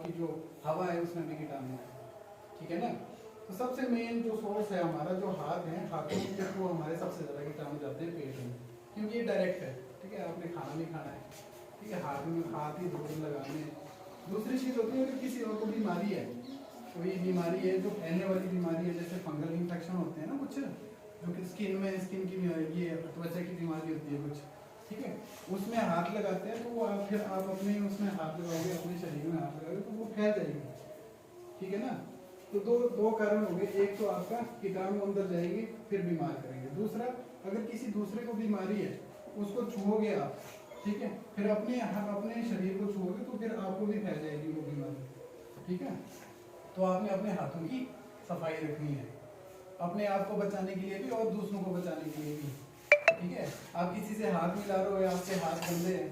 आपकी जो हवा है उसमें भी कीटाणु है, ठीक है ना। तो सबसे मेन जो सोर्स है हमारा जो हाथ है, हाथों के थ्रू हमारे सबसे ज़्यादा कीटाणु जाते हैं पेट में, क्योंकि ये डायरेक्ट है, ठीक है। आपने खाना नहीं खाना है, ठीक है, हाथ में हाथ ही धूल लगाने। दूसरी चीज़ होती है अगर किसी और को बीमारी है, कोई बीमारी है जो फैलने वाली बीमारी है, जैसे फंगल इन्फेक्शन होते हैं ना कुछ, जो कि स्किन की ये त्वचा की बीमारी होती है कुछ, ठीक है, उसमें हाथ लगाते हैं तो वो आप फिर आप अपने उसमें हाथ लगाओगे, अपने शरीर में हाथ लगाओगे तो वो फैल जाएगी, ठीक है ना। तो दो कारण हो गए, एक तो आपका कीटाणु अंदर जाएंगे फिर बीमार करेंगे, दूसरा अगर किसी दूसरे को बीमारी है उसको छुओगे आप, ठीक है, फिर अपने शरीर को छुओगे तो फिर आपको भी फैल जाएगी वो बीमारी, ठीक है। तो आपने अपने हाथों की सफाई रखनी है, अपने आप को बचाने के लिए भी और दूसरों को बचाने के लिए भी, ठीक है। आप किसी से हाथ मिला रहे हो, आपके हाथ गंदे हैं,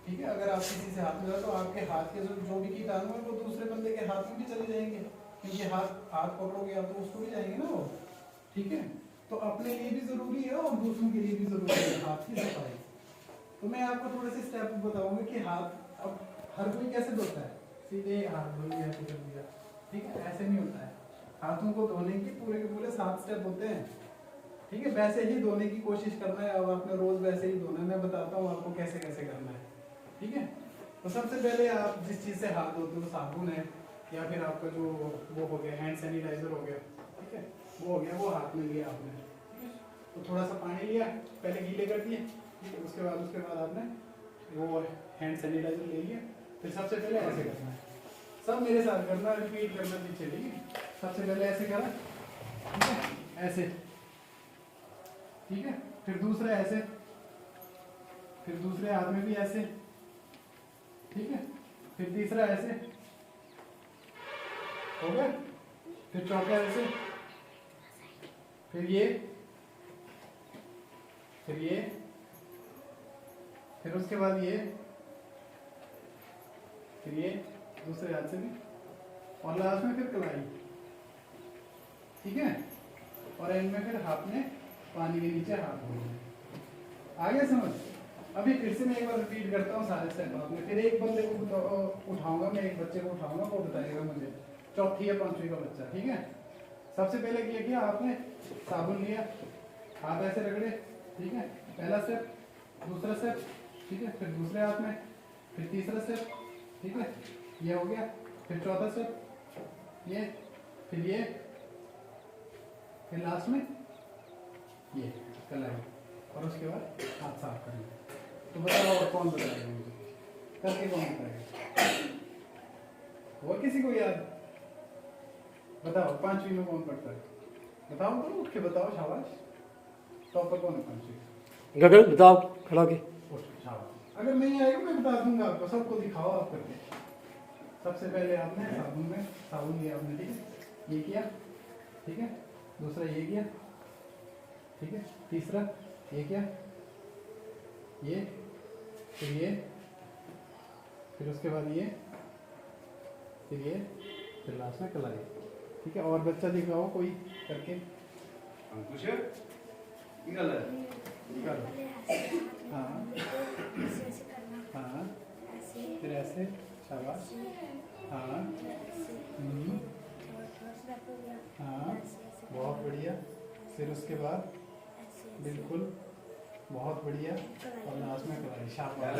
ठीक है, अगर आप किसी से हाथ मिला तो आपके हाथ के जो भी कीटाणु है वो दूसरे बंदे के हाथ में भी चले जाएंगे, क्योंकि हाथ पकड़ोगे आप तो उसको भी जाएंगे ना वो, ठीक है। तो अपने लिए भी जरूरी है और दूसरों के लिए भी जरूरी है हाथ की सफाई। तो मैं आपको थोड़े से स्टेप बताऊंगा कि हाथ अब हर कोई कैसे धोता है, सीधे हाथ धो लिया तो कर दिया, ठीक है, ऐसे नहीं होता है। हाथों को धोने के पूरे 7 स्टेप होते हैं, ठीक है। वैसे ही धोने की कोशिश करना है, अब आपने रोज वैसे ही धोना है, मैं बताता हूँ आपको कैसे कैसे करना है, ठीक है। तो सबसे पहले आप जिस चीज़ से हाथ धोते हो, साबुन है या फिर आपका जो वो हो गया हैंड सैनिटाइजर हो गया, ठीक है, वो हो गया, वो हाथ में लिया आपने, ठीक है। तो थोड़ा सा पानी लिया, पहले गीले कर दिए, ठीक है, उसके बाद आपने वो हैंड सैनिटाइजर ले लिया, फिर सबसे पहले ऐसे करना है, सब मेरे साथ करना, रिपीट करना पीछे, ठीक है। सबसे पहले ऐसे करा, ठीक है, ऐसे, ठीक है, फिर दूसरा ऐसे, फिर दूसरे हाथ में भी ऐसे, ठीक है, फिर तीसरा ऐसे हो गया, फिर चौथा ऐसे, फिर ये, फिर उसके बाद ये, फिर ये दूसरे हाथ से भी, और लास्ट में फिर कलाई, ठीक है। और एंड में फिर हाथ में पानी के नीचे हाथ धोना। आ गया समझ? अभी फिर से मैं एक बार रिपीट करता हूँ सारे स्टेप आपने, फिर एक बंदे को उठाऊंगा, मैं एक बच्चे को उठाऊंगा, वो बताएगा मुझे, चौथी या पांचवी का बच्चा, ठीक है। सबसे पहले क्या किया आपने, साबुन लिया, हाथ ऐसे रगड़े, ठीक है, पहला स्टेप, दूसरा स्टेप, ठीक है, फिर दूसरे हाथ में, फिर तीसरा स्टेप, ठीक है, ये हो गया, फिर चौथा स्टेप, ये, फिर लास्ट में ये कलाई, और उसके बाद हाथ साफ करना। तो बताओ और कौन बताएगा मुझे, करके कौन बताएगा, और किसी को याद? बताओ पांचवी में कौन पढ़ता है, बताओ तो उठ के बताओ, शाबाश। टॉपर कौन है पांचवी? गगन बताओ, खड़ा के। शाबाश, अगर नहीं आएगा मैं बता दूंगा आपको, सबको दिखाओ आप करके। सबसे पहले आपने साबुन लिया आपने, ठीक है, ये किया, ठीक है, दूसरा ये किया, ठीक है, तीसरा ये किया, ये, फिर उसके बाद ये, फिर लास्ट में कलाई, ठीक है। और बच्चा दिखाओ कोई करके, अंकुश निकल निकालो, हाँ हाँ, फिर ऐसे, शाबाश, हाँ हाँ, बहुत बढ़िया, फिर उसके बाद बिल्कुल बहुत बढ़िया, और लास्ट में कलाई, शाबाश।